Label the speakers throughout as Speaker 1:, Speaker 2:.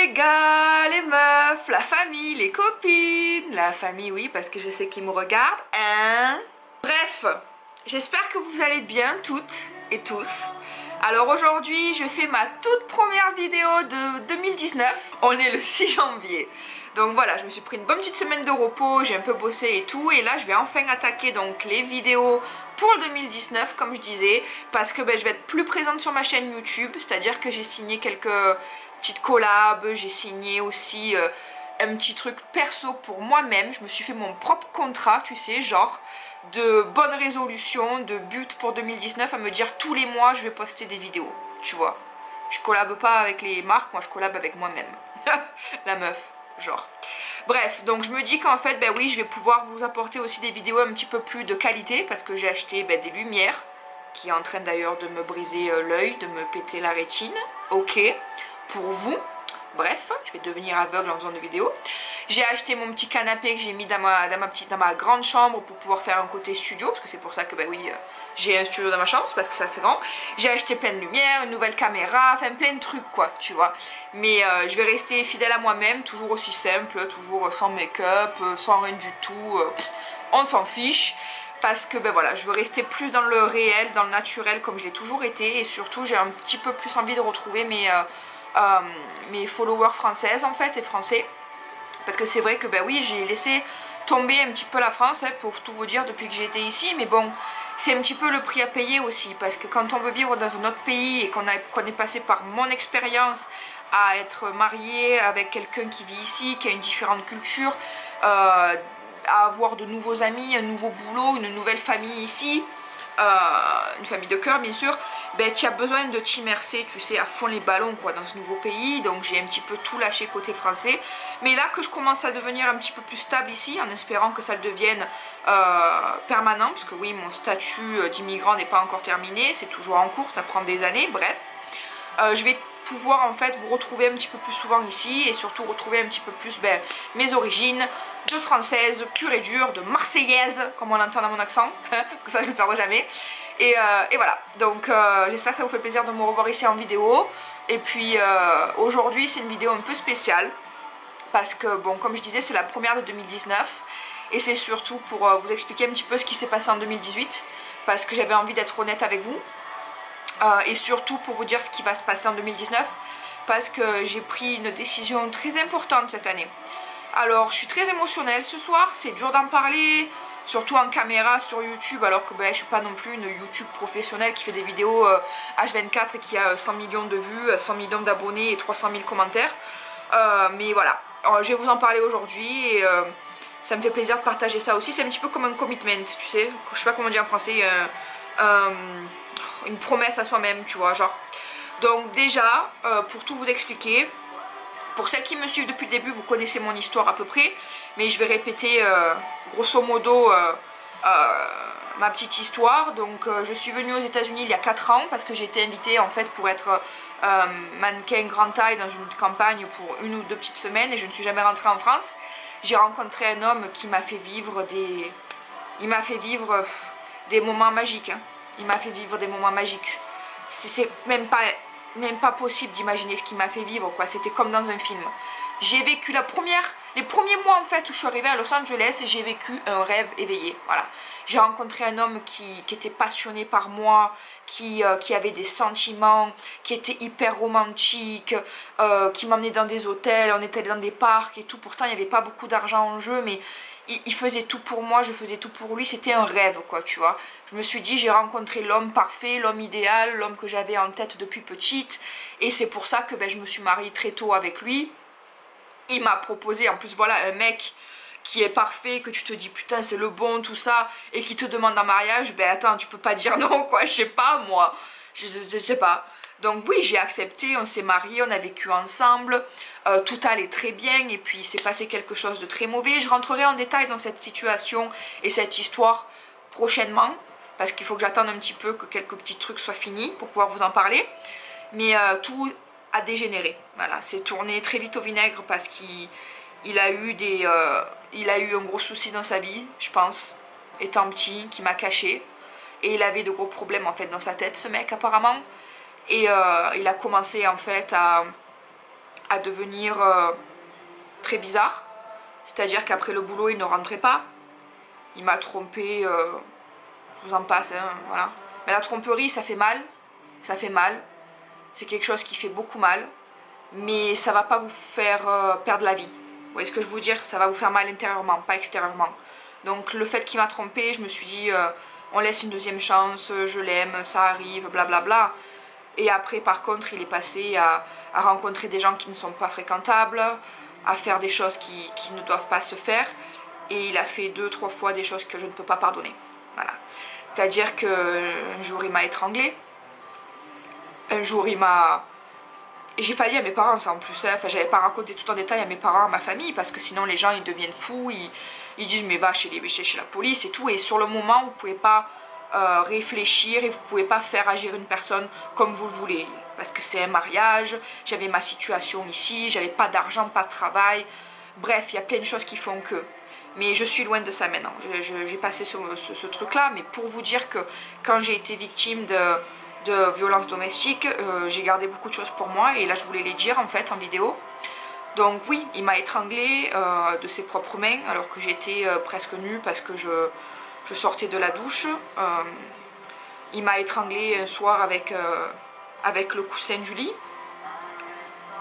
Speaker 1: les gars, les meufs, la famille, les copines. La famille, oui, parce que je sais qu'ils me regardent, hein. Bref, j'espère que vous allez bien toutes et tous. Alors aujourd'hui, je fais ma toute première vidéo de 2019. On est le 6 janvier. Donc voilà, je me suis pris une bonne petite semaine de repos, j'ai un peu bossé et tout. Et là, je vais enfin attaquer donc les vidéos pour le 2019, comme je disais. Parce que je vais être plus présente sur ma chaîne YouTube. C'est-à-dire que j'ai signé quelques petites collabs. J'ai signé aussi un petit truc perso pour moi-même. Je me suis fait mon propre contrat, tu sais, genre de bonnes résolutions, de buts pour 2019, à me dire tous les mois je vais poster des vidéos, tu vois. Je collabe pas avec les marques, moi je collabe avec moi-même. La meuf, genre. Bref, donc je me dis qu'en fait, oui, je vais pouvoir vous apporter aussi des vidéos un petit peu plus de qualité, parce que j'ai acheté des lumières, qui est en train d'ailleurs de me briser l'œil, de me péter la rétine. Ok, pour vous. Bref, je vais devenir aveugle en faisant des vidéos. J'ai acheté mon petit canapé que j'ai mis dans ma grande chambre pour pouvoir faire un côté studio, parce que c'est pour ça que oui, j'ai un studio dans ma chambre, c'est parce que ça c'est grand. J'ai acheté plein de lumière, une nouvelle caméra, enfin plein de trucs quoi, tu vois. Mais je vais rester fidèle à moi-même, toujours aussi simple, toujours sans make-up, sans rien du tout, on s'en fiche. Parce que voilà, je veux rester plus dans le réel, dans le naturel comme je l'ai toujours été. Et surtout j'ai un petit peu plus envie de retrouver mes followers françaises en fait et français, parce que c'est vrai que oui, j'ai laissé tomber un petit peu la France pour tout vous dire depuis que j'ai été ici, mais bon, c'est un petit peu le prix à payer aussi, parce que quand on veut vivre dans un autre pays et qu'on est passé par mon expérience à être marié avec quelqu'un qui vit ici, qui a une différente culture, à avoir de nouveaux amis, un nouveau boulot, une nouvelle famille ici, une famille de cœur bien sûr, tu as besoin de t'immerser, tu sais, à fond les ballons quoi dans ce nouveau pays. Donc j'ai un petit peu tout lâché côté français, mais là que je commence à devenir un petit peu plus stable ici, en espérant que ça le devienne permanent, parce que oui, mon statut d'immigrant n'est pas encore terminé, c'est toujours en cours, ça prend des années. Bref, je vais pouvoir en fait vous retrouver un petit peu plus souvent ici, et surtout retrouver un petit peu plus mes origines de française pure et dure, de marseillaise comme on l'entend dans mon accent, parce que ça je ne le perdrai jamais. Et voilà, donc j'espère que ça vous fait plaisir de me revoir ici en vidéo. Et puis aujourd'hui c'est une vidéo un peu spéciale, parce que bon, comme je disais, c'est la première de 2019, et c'est surtout pour vous expliquer un petit peu ce qui s'est passé en 2018, parce que j'avais envie d'être honnête avec vous. Et surtout pour vous dire ce qui va se passer en 2019, parce que j'ai pris une décision très importante cette année. Alors je suis très émotionnelle ce soir, c'est dur d'en parler, surtout en caméra sur YouTube, alors que je suis pas non plus une YouTube professionnelle qui fait des vidéos H24 et qui a 100 millions de vues, 100 millions d'abonnés et 300 000 commentaires. Mais voilà, je vais vous en parler aujourd'hui, et ça me fait plaisir de partager ça aussi. C'est un petit peu comme un commitment, tu sais, je sais pas comment dire en français, une promesse à soi-même, tu vois, genre. Donc déjà, pour tout vous expliquer, pour celles qui me suivent depuis le début, vous connaissez mon histoire à peu près, mais je vais répéter grosso modo ma petite histoire. Donc je suis venue aux États-Unis il y a 4 ans, parce que j'ai été invitée en fait pour être mannequin grande taille dans une campagne pour 1 ou 2 petites semaines, et je ne suis jamais rentrée en France. J'ai rencontré un homme qui m'a fait vivre des moments magiques, hein. Il m'a fait vivre des moments magiques. C'est même pas possible d'imaginer ce qu'il m'a fait vivre, quoi. C'était comme dans un film. J'ai vécu les premiers mois en fait où je suis arrivée à Los Angeles, j'ai vécu un rêve éveillé. Voilà. J'ai rencontré un homme qui était passionné par moi, qui avait des sentiments, qui était hyper romantique, qui m'emmenait dans des hôtels, on était dans des parcs et tout. Pourtant il n'y avait pas beaucoup d'argent en jeu, mais il faisait tout pour moi, je faisais tout pour lui, c'était un rêve quoi, tu vois. Je me suis dit, j'ai rencontré l'homme parfait, l'homme idéal, l'homme que j'avais en tête depuis petite, et c'est pour ça que je me suis mariée très tôt avec lui. Il m'a proposé, en plus voilà, un mec qui est parfait, que tu te dis putain c'est le bon, tout ça, et qui te demande en mariage, attends, tu peux pas dire non quoi, je sais pas moi, je sais pas. Donc oui, j'ai accepté, on s'est mariés, on a vécu ensemble, tout allait très bien, et puis il s'est passé quelque chose de très mauvais. Je rentrerai en détail dans cette situation et cette histoire prochainement, parce qu'il faut que j'attende un petit peu que quelques petits trucs soient finis pour pouvoir vous en parler. Mais tout a dégénéré, voilà, c'est tourné très vite au vinaigre, parce qu'il a eu un gros souci dans sa vie, je pense, étant petit, qui m'a caché. Et il avait de gros problèmes en fait dans sa tête, ce mec apparemment. Et il a commencé en fait à devenir très bizarre. C'est-à-dire qu'après le boulot, il ne rentrait pas. Il m'a trompé, je vous en passe, hein, voilà. Mais la tromperie, ça fait mal. Ça fait mal. C'est quelque chose qui fait beaucoup mal. Mais ça va pas vous faire perdre la vie. Vous voyez ce que je veux dire? Ça va vous faire mal intérieurement, pas extérieurement. Donc le fait qu'il m'a trompé, je me suis dit, on laisse une deuxième chance, je l'aime, ça arrive, blablabla. Et après, par contre, il est passé à rencontrer des gens qui ne sont pas fréquentables, à faire des choses qui ne doivent pas se faire. Et il a fait 2-3 fois des choses que je ne peux pas pardonner. Voilà. C'est-à-dire qu'un jour, il m'a étranglée. Un jour, il m'a... Et j'ai pas dit à mes parents ça en plus, hein. Enfin j'avais pas raconté tout en détail à mes parents, à ma famille, parce que sinon les gens ils deviennent fous, ils disent mais va chez la police et tout, et sur le moment vous pouvez pas réfléchir et vous pouvez pas faire agir une personne comme vous le voulez, parce que c'est un mariage, j'avais ma situation ici, j'avais pas d'argent, pas de travail, bref il y a plein de choses qui font que... Mais je suis loin de ça maintenant, j'ai passé ce truc là, mais pour vous dire que quand j'ai été victime de violences domestiques, j'ai gardé beaucoup de choses pour moi et là je voulais les dire en fait en vidéo. Donc oui, il m'a étranglée de ses propres mains alors que j'étais presque nue parce que je sortais de la douche. Il m'a étranglée un soir avec le coussin du lit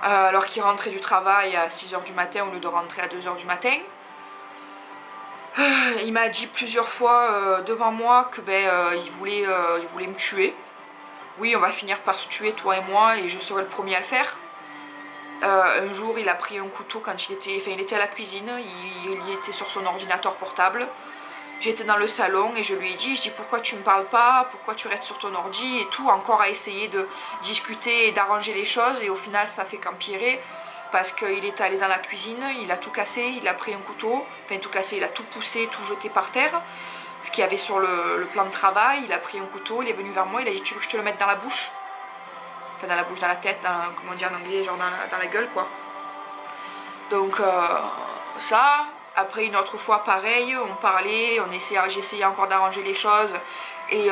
Speaker 1: alors qu'il rentrait du travail à 6 h du matin au lieu de rentrer à 2 h du matin. Il m'a dit plusieurs fois devant moi que il voulait me tuer. Oui, on va finir par se tuer, toi et moi, et je serai le premier à le faire. Un jour, il a pris un couteau quand il était à la cuisine, il était sur son ordinateur portable. J'étais dans le salon et je lui ai dit, pourquoi tu me parles pas, pourquoi tu restes sur ton ordi et tout, encore à essayer de discuter et d'arranger les choses, et au final ça fait qu'empirer, parce qu'il est allé dans la cuisine, il a tout cassé, il a pris un couteau, enfin tout cassé, il a tout poussé, tout jeté par terre. Ce qu'il y avait sur le plan de travail, il a pris un couteau, il est venu vers moi, il a dit tu veux que je te le mette dans la bouche? Enfin dans la bouche, dans la tête, comment on dit en anglais, genre dans la gueule quoi. Donc ça, après une autre fois pareil, on parlait, j'essayais encore d'arranger les choses. Et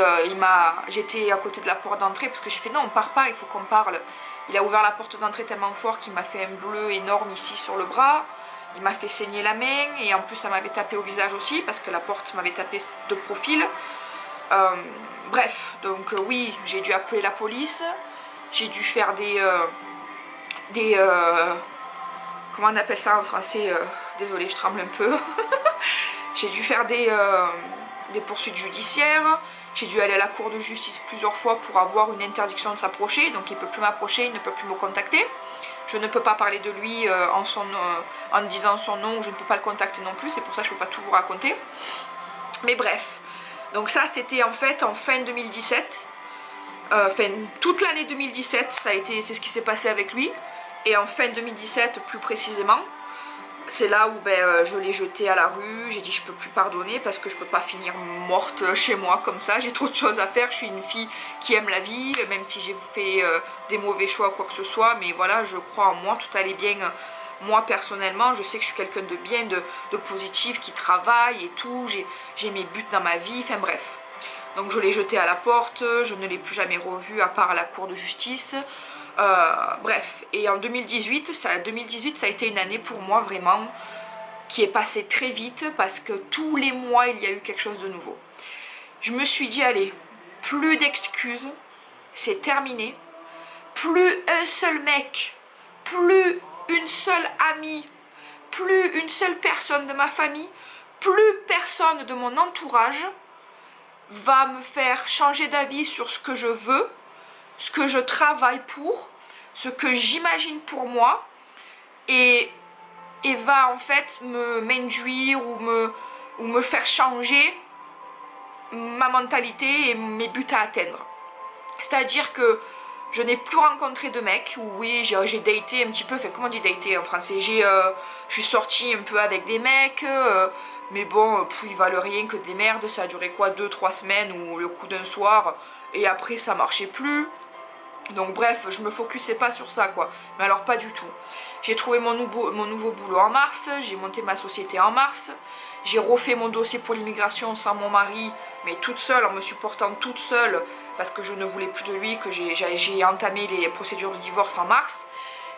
Speaker 1: j'étais à côté de la porte d'entrée parce que j'ai fait non on part pas, il faut qu'on parle. Il a ouvert la porte d'entrée tellement fort qu'il m'a fait un bleu énorme ici sur le bras. Il m'a fait saigner la main et en plus ça m'avait tapé au visage aussi parce que la porte m'avait tapé de profil. Bref, donc oui, j'ai dû appeler la police. J'ai dû faire comment on appelle ça en français, désolée je tremble un peu. J'ai dû faire des poursuites judiciaires. J'ai dû aller à la cour de justice plusieurs fois pour avoir une interdiction de s'approcher. Donc il ne peut plus m'approcher, il ne peut plus me contacter. Je ne peux pas parler de lui en disant son nom, je ne peux pas le contacter non plus, c'est pour ça que je ne peux pas tout vous raconter. Mais bref, donc ça c'était en fait en fin 2017, toute l'année 2017, c'est ce qui s'est passé avec lui. Et en fin 2017 plus précisément, c'est là où je l'ai jeté à la rue, j'ai dit je peux plus pardonner parce que je peux pas finir morte chez moi comme ça, j'ai trop de choses à faire, je suis une fille qui aime la vie, même si j'ai fait des mauvais choix quoi que ce soit, mais voilà, je crois en moi, tout allait bien, moi personnellement, je sais que je suis quelqu'un de bien, de positif, qui travaille et tout, j'ai mes buts dans ma vie, enfin bref. Donc je l'ai jeté à la porte, je ne l'ai plus jamais revu à part à la cour de justice. Bref, et en 2018 ça a été une année pour moi vraiment qui est passée très vite parce que tous les mois il y a eu quelque chose de nouveau. Je me suis dit allez, plus d'excuses, c'est terminé, plus un seul mec, plus une seule amie, plus une seule personne de ma famille, plus personne de mon entourage va me faire changer d'avis sur ce que je veux, ce que je travaille pour, ce que j'imagine pour moi, et va en fait m'induire ou me faire changer ma mentalité et mes buts à atteindre. C'est-à-dire que je n'ai plus rencontré de mecs. Oui, j'ai daté un petit peu, enfin comment on dit dater en français, je suis sortie un peu avec des mecs, mais bon, ils valent rien que des merdes, ça a duré quoi, 2-3 semaines ou le coup d'un soir, et après ça marchait plus. Donc bref, je me focusais pas sur ça quoi, mais alors pas du tout. J'ai trouvé mon nouveau boulot en mars, j'ai monté ma société en mars, j'ai refait mon dossier pour l'immigration sans mon mari, mais toute seule, en me supportant toute seule, parce que je ne voulais plus de lui, que j'ai entamé les procédures de divorce en mars.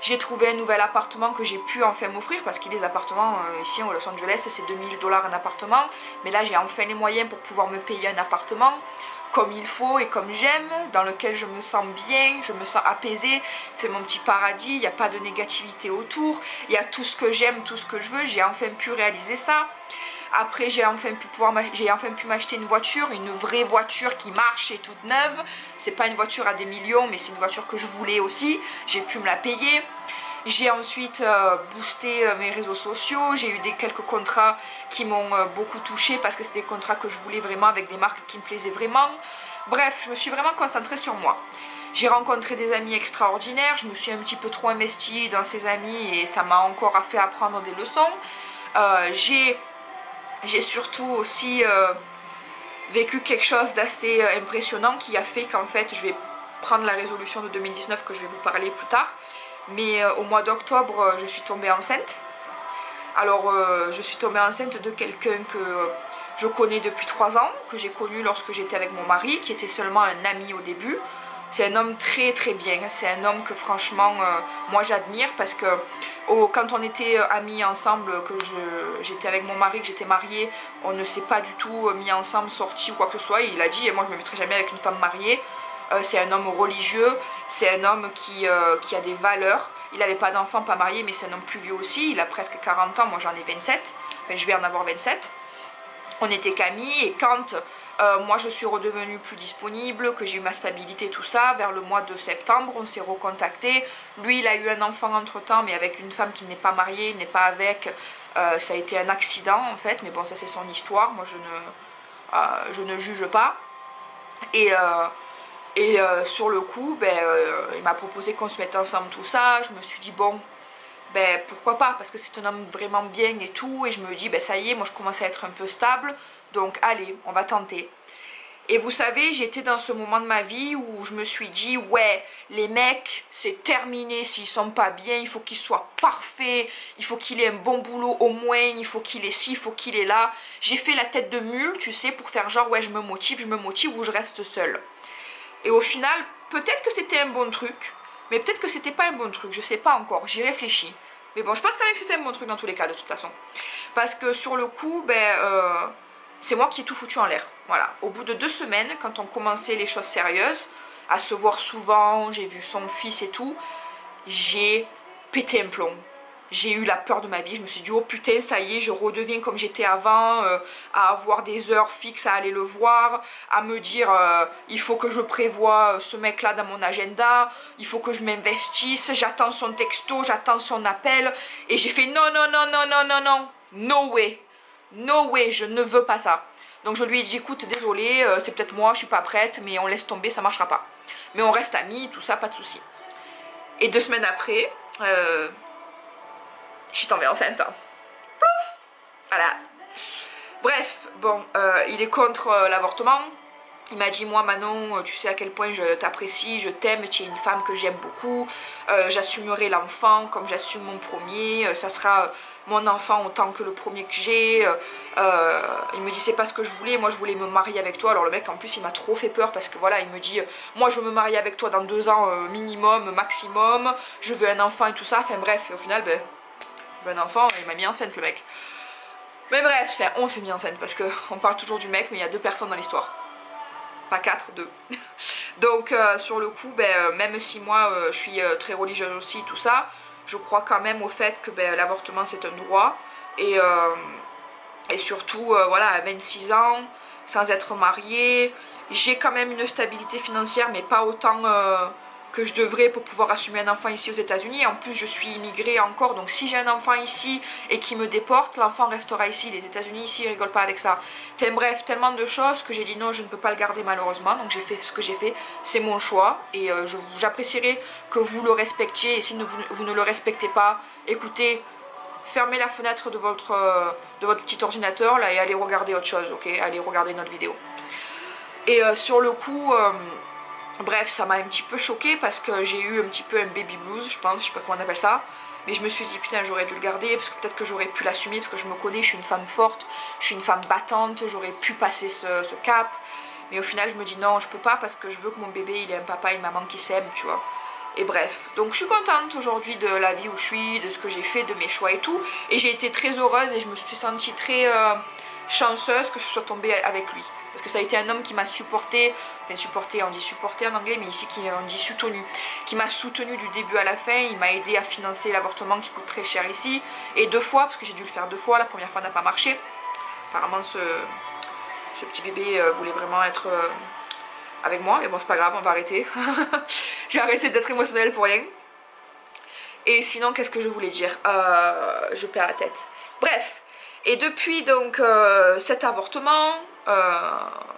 Speaker 1: J'ai trouvé un nouvel appartement que j'ai pu enfin m'offrir parce que les appartements ici en Los Angeles c'est 2000 $ un appartement. Mais là j'ai enfin les moyens pour pouvoir me payer un appartement comme il faut et comme j'aime, dans lequel je me sens bien, je me sens apaisée, c'est mon petit paradis, il n'y a pas de négativité autour, il y a tout ce que j'aime, tout ce que je veux, j'ai enfin pu réaliser ça. Après j'ai enfin pu m'acheter une voiture, une vraie voiture qui marche et toute neuve. C'est pas une voiture à des millions mais c'est une voiture que je voulais aussi, j'ai pu me la payer. J'ai ensuite boosté mes réseaux sociaux, j'ai eu quelques contrats qui m'ont beaucoup touchée parce que c'est des contrats que je voulais vraiment avec des marques qui me plaisaient vraiment. Bref, je me suis vraiment concentrée sur moi. J'ai rencontré des amis extraordinaires, je me suis un petit peu trop investie dans ces amis et ça m'a encore fait apprendre des leçons. J'ai surtout aussi vécu quelque chose d'assez impressionnant qui a fait qu'en fait je vais prendre la résolution de 2019 que je vais vous parler plus tard. Mais au mois d'octobre, je suis tombée enceinte. Alors, je suis tombée enceinte de quelqu'un que je connais depuis 3 ans, que j'ai connu lorsque j'étais avec mon mari, qui était seulement un ami au début. C'est un homme très très bien, c'est un homme que franchement, moi j'admire parce que quand on était amis ensemble, que j'étais avec mon mari, que j'étais mariée, on ne s'est pas du tout mis ensemble, sortis ou quoi que ce soit. Il a dit, moi je ne me mettrai jamais avec une femme mariée. C'est un homme religieux, c'est un homme qui a des valeurs. Il n'avait pas d'enfant, pas marié, mais c'est un homme plus vieux aussi. Il a presque 40 ans, moi j'en ai 27. Enfin, je vais en avoir 27. On était qu'amis et quand moi je suis redevenue plus disponible, que j'ai eu ma stabilité, tout ça, vers le mois de septembre, on s'est recontacté. Lui, il a eu un enfant entre temps, mais avec une femme qui n'est pas mariée, il n'est pas avec. Ça a été un accident en fait, mais bon, ça c'est son histoire. Moi je ne juge pas. Et sur le coup, il m'a proposé qu'on se mette ensemble tout ça. Je me suis dit bon, pourquoi pas, parce que c'est un homme vraiment bien et tout. Et je me dis ça y est, moi je commence à être un peu stable. Donc allez, on va tenter. Et vous savez, j'étais dans ce moment de ma vie où je me suis dit ouais, les mecs, c'est terminé s'ils sont pas bien, il faut qu'ils soient parfaits, il faut qu'il ait un bon boulot au moins, il faut qu'il ait ci, il faut qu'il ait là. J'ai fait la tête de mule, tu sais, pour faire genre ouais, je me motive ou je reste seule. Et au final, peut-être que c'était un bon truc, mais peut-être que c'était pas un bon truc, je sais pas encore, j'y réfléchis. Mais bon, je pense quand même que c'était un bon truc dans tous les cas, de toute façon. Parce que sur le coup, c'est moi qui ai tout foutu en l'air. Voilà, au bout de 2 semaines, quand on commençait les choses sérieuses, à se voir souvent, j'ai vu son fils et tout, j'ai pété un plomb. J'ai eu la peur de ma vie, je me suis dit oh putain ça y est, je redeviens comme j'étais avant, à avoir des heures fixes à aller le voir, à me dire il faut que je prévoie ce mec là dans mon agenda, il faut que je m'investisse, j'attends son texto, j'attends son appel, et j'ai fait non non non non non non non, no way, no way, je ne veux pas ça. Donc je lui ai dit écoute désolé, c'est peut-être moi, je suis pas prête, mais on laisse tomber, ça marchera pas. Mais on reste amis, tout ça, pas de souci. Et 2 semaines après, je suis tombée enceinte. Plouf, voilà. Bref, bon, il est contre l'avortement. Il m'a dit moi Manon, tu sais à quel point je t'apprécie, je t'aime, tu es une femme que j'aime beaucoup, j'assumerai l'enfant comme j'assume mon premier, ça sera mon enfant autant que le premier que j'ai. Il me dit c'est pas ce que je voulais, moi je voulais me marier avec toi. Alors le mec en plus il m'a trop fait peur parce que voilà, il me dit moi je veux me marier avec toi dans 2 ans minimum, maximum, je veux un enfant et tout ça. Enfin bref, au final un enfant, il m'a mis enceinte le mec. Mais bref, on s'est mis enceinte parce qu'on parle toujours du mec mais il y a 2 personnes dans l'histoire. Pas 4, 2. Donc sur le coup, même si moi je suis très religieuse aussi, tout ça, je crois quand même au fait que l'avortement c'est un droit. Et surtout, voilà, à 26 ans, sans être mariée, j'ai quand même une stabilité financière, mais pas autant que je devrais pour pouvoir assumer un enfant ici aux États-Unis. En plus, je suis immigrée encore, donc si j'ai un enfant ici et qui me déporte, l'enfant restera ici. Les États-Unis ici, ils rigolent pas avec ça. Enfin bref, tellement de choses que j'ai dit non, je ne peux pas le garder malheureusement. Donc j'ai fait ce que j'ai fait, c'est mon choix et j'apprécierais que vous le respectiez. Et si vous ne le respectez pas, écoutez, fermez la fenêtre de votre petit ordinateur là et allez regarder autre chose, ok? Allez regarder une autre vidéo. Et sur le coup, bref, ça m'a un petit peu choquée parce que j'ai eu un petit peu un baby blues, je pense, je sais pas comment on appelle ça. Mais je me suis dit putain j'aurais dû le garder parce que peut-être que j'aurais pu l'assumer parce que je me connais, je suis une femme forte, je suis une femme battante, j'aurais pu passer ce cap. Mais au final je me dis non je peux pas parce que je veux que mon bébé il ait un papa et une maman qui s'aiment, tu vois. Et bref, donc je suis contente aujourd'hui de la vie où je suis, de ce que j'ai fait, de mes choix et tout. Et j'ai été très heureuse et je me suis sentie très chanceuse que je sois tombée avec lui. Parce que ça a été un homme qui m'a supporté, enfin supporté, on dit supporté en anglais, mais ici on dit soutenu, qui m'a soutenu du début à la fin. Il m'a aidé à financer l'avortement qui coûte très cher ici. Et 2 fois, parce que j'ai dû le faire 2 fois, la première fois n'a pas marché. Apparemment ce petit bébé voulait vraiment être avec moi, mais bon c'est pas grave, on va arrêter. J'ai arrêté d'être émotionnelle pour rien. Et sinon qu'est-ce que je voulais dire, je perds la tête. Bref, et depuis donc cet avortement,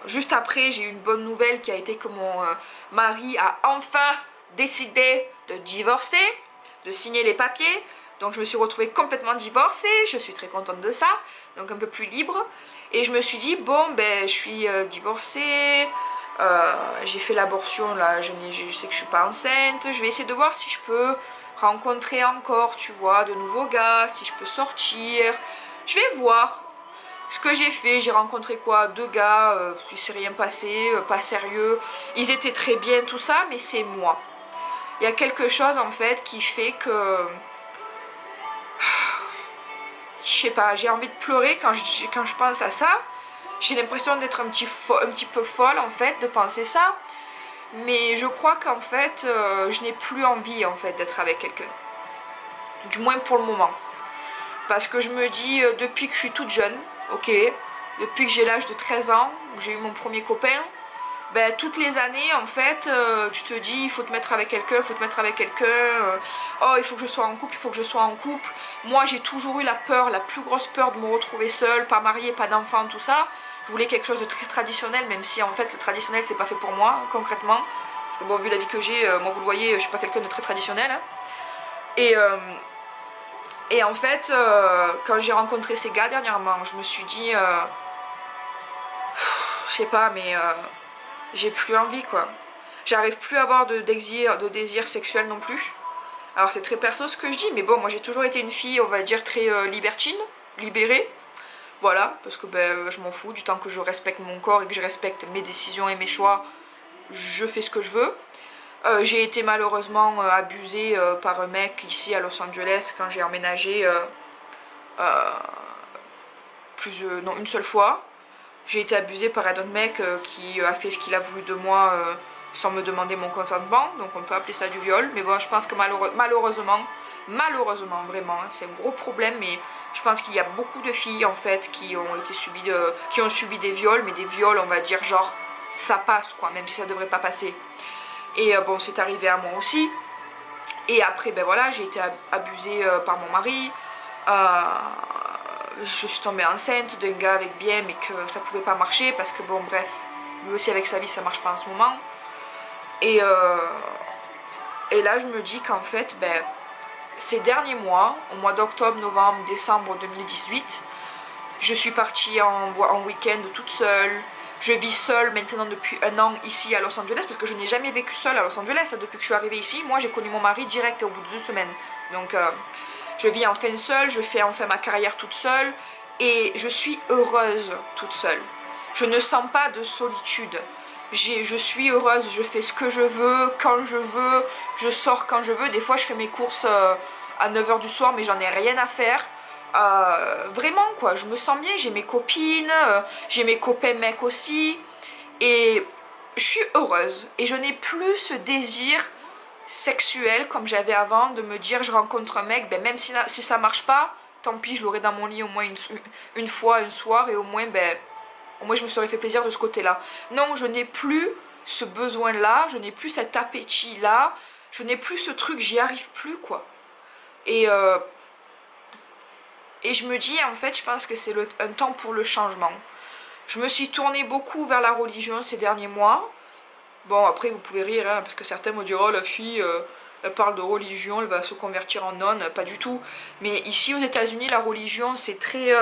Speaker 1: juste après j'ai eu une bonne nouvelle qui a été que mon mari a enfin décidé de divorcer, de signer les papiers. Donc je me suis retrouvée complètement divorcée, je suis très contente de ça, donc un peu plus libre. Et je me suis dit bon ben je suis divorcée, j'ai fait l'abortion là, je sais que je suis pas enceinte, je vais essayer de voir si je peux rencontrer encore, tu vois, de nouveaux gars, si je peux sortir. Je vais voir ce que j'ai fait. J'ai rencontré quoi, 2 gars, il s'est rien passé, pas sérieux. Ils étaient très bien tout ça, mais c'est moi. Il y a quelque chose en fait qui fait que je sais pas, j'ai envie de pleurer quand je pense à ça. J'ai l'impression d'être un petit peu folle en fait de penser ça. Mais je crois qu'en fait je n'ai plus envie en fait d'être avec quelqu'un. Du moins pour le moment. Parce que je me dis depuis que je suis toute jeune, ok, depuis que j'ai l'âge de 13 ans, j'ai eu mon premier copain, ben, toutes les années en fait tu te dis il faut te mettre avec quelqu'un, il faut te mettre avec quelqu'un, oh il faut que je sois en couple, il faut que je sois en couple. Moi j'ai toujours eu la peur, la plus grosse peur de me retrouver seule, pas mariée, pas d'enfant, tout ça. Je voulais quelque chose de très traditionnel, même si en fait le traditionnel c'est pas fait pour moi concrètement. Parce que bon vu la vie que j'ai, moi vous le voyez, je suis pas quelqu'un de très traditionnel. Hein. Et en fait, quand j'ai rencontré ces gars dernièrement, je me suis dit, je sais pas, mais j'ai plus envie quoi. J'arrive plus à avoir de désir sexuel non plus. Alors c'est très perso ce que je dis, mais bon, moi j'ai toujours été une fille, on va dire, très libertine, libérée. Voilà, parce que ben, je m'en fous, du temps que je respecte mon corps et que je respecte mes décisions et mes choix, je fais ce que je veux. J'ai été malheureusement abusée par un mec ici à Los Angeles quand j'ai emménagé non, une seule fois. J'ai été abusée par un autre mec qui a fait ce qu'il a voulu de moi sans me demander mon consentement, donc on peut appeler ça du viol. Mais bon, je pense que malheureusement vraiment, hein, c'est un gros problème, mais je pense qu'il y a beaucoup de filles en fait qui ont subi des viols, mais des viols on va dire genre ça passe quoi, même si ça devrait pas passer. Et bon, c'est arrivé à moi aussi. Et après, ben voilà, j'ai été abusée par mon mari. Je suis tombée enceinte d'un gars avec bien, mais que ça pouvait pas marcher parce que bon, bref, lui aussi avec sa vie, ça marche pas en ce moment. Et là, je me dis qu'en fait, ben, ces derniers mois, au mois d'octobre, novembre, décembre 2018, je suis partie en week-end toute seule. Je vis seule maintenant depuis 1 an ici à Los Angeles parce que je n'ai jamais vécu seule à Los Angeles depuis que je suis arrivée ici. Moi j'ai connu mon mari direct au bout de 2 semaines. Donc je vis enfin seule, je fais enfin ma carrière toute seule et je suis heureuse toute seule. Je ne sens pas de solitude. Je suis heureuse, je fais ce que je veux, quand je veux, je sors quand je veux. Des fois je fais mes courses à 9 h du soir mais j'en ai rien à faire. Vraiment quoi, je me sens bien, j'ai mes copines, j'ai mes copains mecs aussi et je suis heureuse et je n'ai plus ce désir sexuel comme j'avais avant de me dire je rencontre un mec, ben même si ça marche pas, tant pis je l'aurai dans mon lit au moins une fois un soir et au moins je me serais fait plaisir de ce côté là. Non, je n'ai plus ce besoin là, je n'ai plus cet appétit là, je n'ai plus ce truc, j'y arrive plus quoi. Et je me dis, en fait, je pense que c'est un temps pour le changement. Je me suis tournée beaucoup vers la religion ces derniers mois. Bon, après, vous pouvez rire, hein, parce que certains me diront, oh, la fille, elle parle de religion, elle va se convertir en nonne. Pas du tout. Mais ici, aux États-Unis, la religion, c'est très,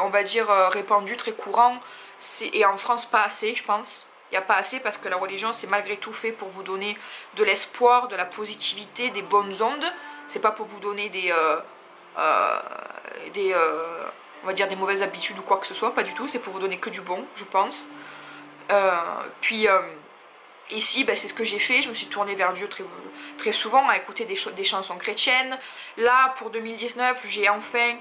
Speaker 1: on va dire, répandu, très courant. Et en France, pas assez, je pense. Il n'y a pas assez parce que la religion, c'est malgré tout fait pour vous donner de l'espoir, de la positivité, des bonnes ondes. C'est pas pour vous donner on va dire des mauvaises habitudes ou quoi que ce soit, pas du tout, c'est pour vous donner que du bon, je pense. Ici, ben, c'est ce que j'ai fait, je me suis tournée vers Dieu très souvent à écouter des chansons chrétiennes. Là, pour 2019, j'ai enfin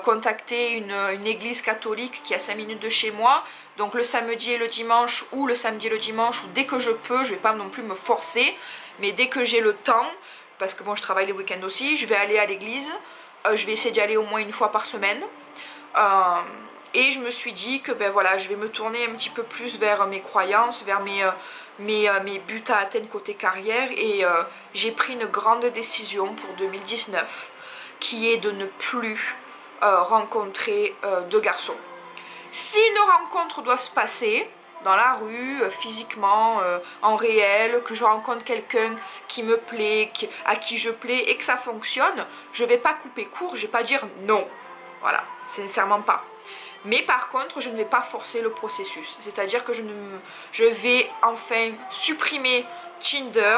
Speaker 1: contacté une église catholique qui est à 5 minutes de chez moi. Donc le samedi et le dimanche, ou le samedi et le dimanche, ou dès que je peux, je ne vais pas non plus me forcer, mais dès que j'ai le temps, parce que bon, je travaille les week-ends aussi, je vais aller à l'église. Je vais essayer d'y aller au moins une fois par semaine. Et je me suis dit que ben voilà, je vais me tourner un petit peu plus vers mes croyances, vers mes buts à atteindre côté carrière. Et j'ai pris une grande décision pour 2019 qui est de ne plus rencontrer de garçons. Si une rencontre doit se passer dans la rue, physiquement, en réel, que je rencontre quelqu'un qui me plaît, à qui je plais et que ça fonctionne, je ne vais pas couper court, je ne vais pas dire non. Voilà, sincèrement pas. Mais par contre, je ne vais pas forcer le processus. C'est-à-dire que je vais enfin supprimer Tinder,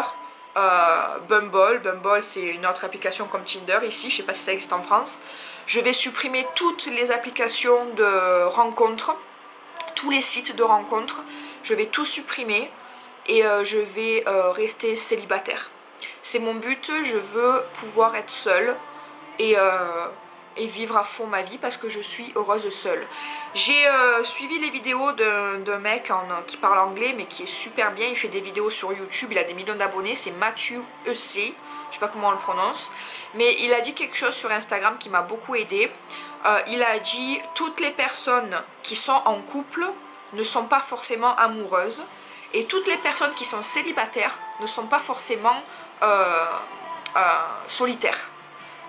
Speaker 1: Bumble. Bumble, c'est une autre application comme Tinder ici. Je ne sais pas si ça existe en France. Je vais supprimer toutes les applications de rencontres, tous les sites de rencontres. Je vais tout supprimer et je vais rester célibataire. C'est mon but. Je veux pouvoir être seule et vivre à fond ma vie parce que je suis heureuse seule. J'ai suivi les vidéos d'un mec qui parle anglais mais qui est super bien, il fait des vidéos sur YouTube, il a des millions d'abonnés, c'est Matthew EC, je sais pas comment on le prononce, mais il a dit quelque chose sur Instagram qui m'a beaucoup aidé. Il a dit toutes les personnes qui sont en couple ne sont pas forcément amoureuses et toutes les personnes qui sont célibataires ne sont pas forcément solitaires.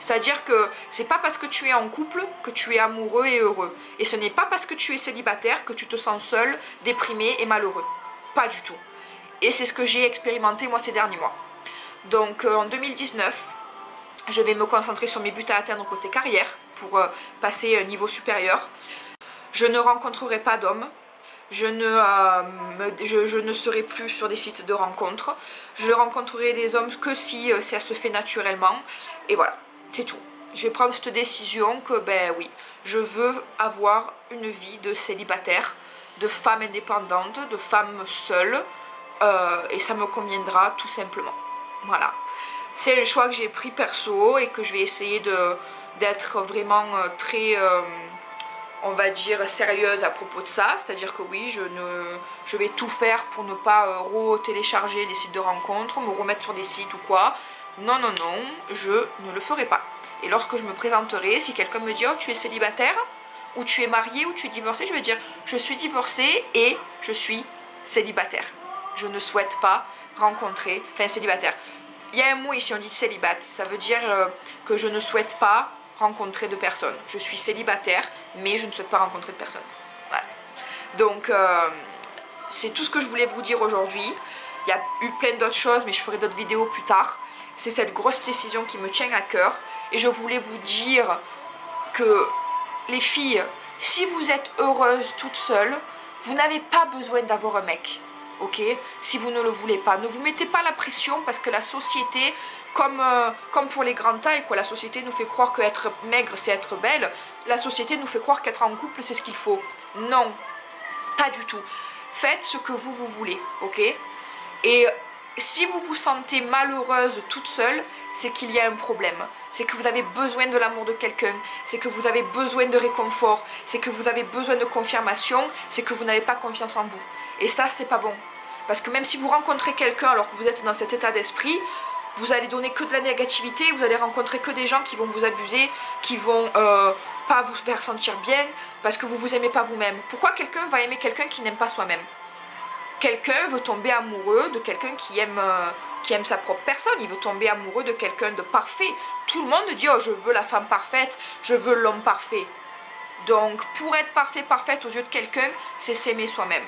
Speaker 1: C'est-à-dire que c'est pas parce que tu es en couple que tu es amoureux et heureux. Et ce n'est pas parce que tu es célibataire que tu te sens seul, déprimé et malheureux. Pas du tout. Et c'est ce que j'ai expérimenté moi ces derniers mois. Donc en 2019, je vais me concentrer sur mes buts à atteindre côté carrière pour passer un niveau supérieur. Je ne rencontrerai pas d'hommes. Je ne serai plus sur des sites de rencontres. Je rencontrerai des hommes que si ça se fait naturellement. Et voilà. C'est tout. Je vais prendre cette décision que, ben oui, je veux avoir une vie de célibataire, de femme indépendante, de femme seule, et ça me conviendra tout simplement. Voilà. C'est un choix que j'ai pris perso et que je vais essayer d'être vraiment très, on va dire, sérieuse à propos de ça. C'est-à-dire que oui, je vais tout faire pour ne pas re-télécharger les sites de rencontres, me remettre sur des sites ou quoi. Non, non, non, je ne le ferai pas. Et lorsque je me présenterai, si quelqu'un me dit « Oh, tu es célibataire ?» ou « Tu es marié » ou « Tu es divorcé ?» je vais dire « Je suis divorcée et je suis célibataire. Je ne souhaite pas rencontrer... » Enfin, célibataire. Il y a un mot ici, on dit célibate. Ça veut dire que je ne souhaite pas rencontrer de personnes. Je suis célibataire, mais je ne souhaite pas rencontrer de personnes. Voilà. Donc, c'est tout ce que je voulais vous dire aujourd'hui. Il y a eu plein d'autres choses, mais je ferai d'autres vidéos plus tard. C'est cette grosse décision qui me tient à cœur. Et je voulais vous dire que les filles, si vous êtes heureuses toutes seules, vous n'avez pas besoin d'avoir un mec. Ok? Si vous ne le voulez pas. Ne vous mettez pas la pression parce que la société, comme pour les grandes tailles, quoi, la société nous fait croire qu'être maigre c'est être belle. La société nous fait croire qu'être en couple c'est ce qu'il faut. Non, pas du tout. Faites ce que vous voulez. Ok? Et si vous vous sentez malheureuse toute seule, c'est qu'il y a un problème. C'est que vous avez besoin de l'amour de quelqu'un, c'est que vous avez besoin de réconfort, c'est que vous avez besoin de confirmation, c'est que vous n'avez pas confiance en vous. Et ça, c'est pas bon. Parce que même si vous rencontrez quelqu'un alors que vous êtes dans cet état d'esprit, vous allez donner que de la négativité, vous allez rencontrer que des gens qui vont vous abuser, qui vont pas vous faire sentir bien, parce que vous aimez pas vous-même. Pourquoi quelqu'un va aimer quelqu'un qui n'aime pas soi-même? Quelqu'un veut tomber amoureux de quelqu'un qui aime sa propre personne. Il veut tomber amoureux de quelqu'un de parfait. Tout le monde dit « Oh, je veux la femme parfaite, je veux l'homme parfait. » Donc, pour être parfait, parfaite aux yeux de quelqu'un, c'est s'aimer soi-même.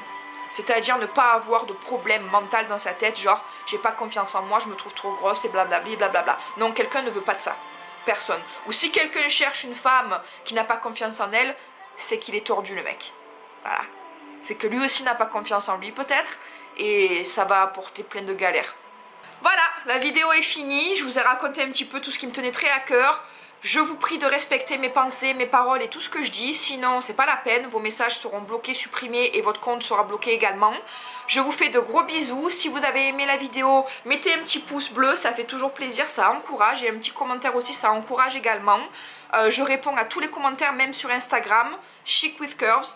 Speaker 1: C'est-à-dire ne pas avoir de problème mental dans sa tête, genre « J'ai pas confiance en moi, je me trouve trop grosse et blablabla, blablabla. » Non, quelqu'un ne veut pas de ça. Personne. Ou si quelqu'un cherche une femme qui n'a pas confiance en elle, c'est qu'il est tordu, le mec. Voilà. C'est que lui aussi n'a pas confiance en lui peut-être, et ça va apporter plein de galères. Voilà, la vidéo est finie, je vous ai raconté un petit peu tout ce qui me tenait très à cœur. Je vous prie de respecter mes pensées, mes paroles et tout ce que je dis, sinon c'est pas la peine, vos messages seront bloqués, supprimés et votre compte sera bloqué également. Je vous fais de gros bisous, si vous avez aimé la vidéo, mettez un petit pouce bleu, ça fait toujours plaisir, ça encourage, et un petit commentaire aussi, ça encourage également. Je réponds à tous les commentaires, même sur Instagram, Chic with Curves,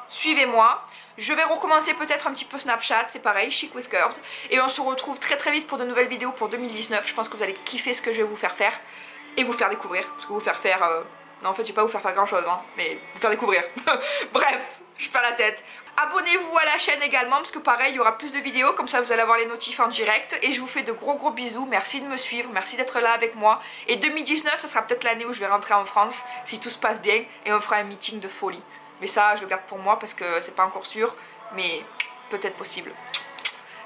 Speaker 1: suivez-moi. Je vais recommencer peut-être un petit peu Snapchat, c'est pareil, Chic with Curves. Et on se retrouve très très vite pour de nouvelles vidéos pour 2019, je pense que vous allez kiffer ce que je vais vous faire faire. Et vous faire découvrir, parce que vous faire faire... Non en fait je vais pas vous faire faire grand chose, hein, mais vous faire découvrir. Bref, je perds la tête. Abonnez-vous à la chaîne également, parce que pareil il y aura plus de vidéos, comme ça vous allez avoir les notifs en direct. Et je vous fais de gros bisous, merci de me suivre, merci d'être là avec moi. Et 2019 ça sera peut-être l'année où je vais rentrer en France, si tout se passe bien, et on fera un meeting de folie. Mais ça je le garde pour moi parce que c'est pas encore sûr, mais peut-être possible.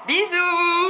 Speaker 1: Bisous!